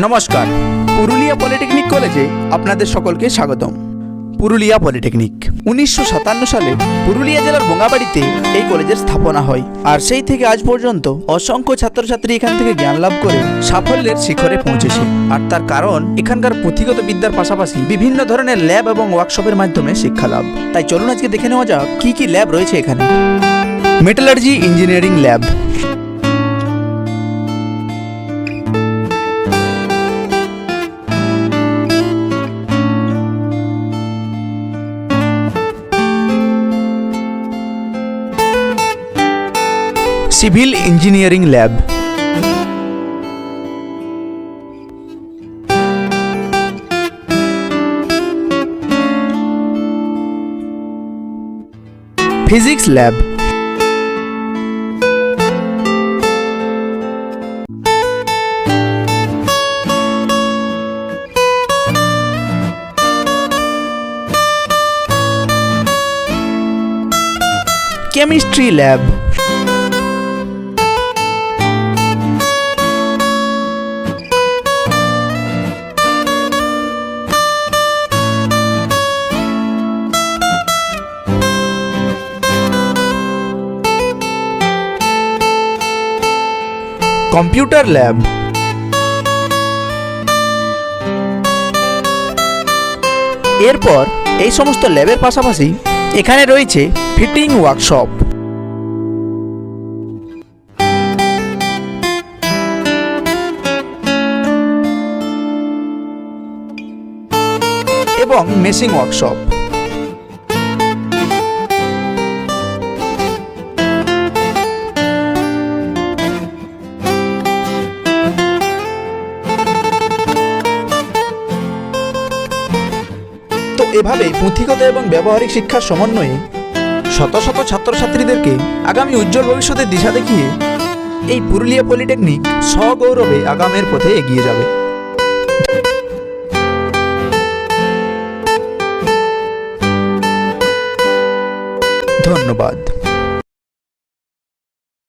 নমস্কার, পুরুলিয়া পলিটেকনিক কলেজে আপনাদের সকলকে স্বাগতম। পুরুলিয়া পলিটেকনিক 1957 সালে পুরুলিয়া জেলার বোঙ্গাবাড়িতে এই কলেজের স্থাপনা হয়। আর সেই থেকে আজ পর্যন্ত অসংখ্য ছাত্রছাত্রী এখান থেকে জ্ঞান লাভ করে সাফল্যের শিখরে পৌঁছেছে। আর তার কারণ এখানকার পুঁথিগত বিদ্যার পাশাপাশি বিভিন্ন ধরনের ল্যাব এবং ওয়ার্কশপের মাধ্যমে শিক্ষা লাভ। তাই চলুন আজকে দেখে নেওয়া যাক কি কি ল্যাব রয়েছে এখানে। Metallurgy engineering lab, civil engineering lab, physics lab, chemistry lab, computer lab, এরপর এই সমস্ত ল্যাবের পাশাপাশি এখানে রয়েছে ফিটিং ওয়ার্কশপ, এবং মেশিং ওয়ার্কশপ। তো এভাবে পুঁথিগত এবং ব্যবহারিক শিক্ষার সমন্বয়ে শত শত ছাত্রছাত্রীদেরকে আগামী উজ্জ্বল ভবিষ্যতের দিশা দেখিয়ে এই পুরুলিয়া পলিটেকনিক সগৌরবে আগামের পথে এগিয়ে যাবে। ধন্যবাদ।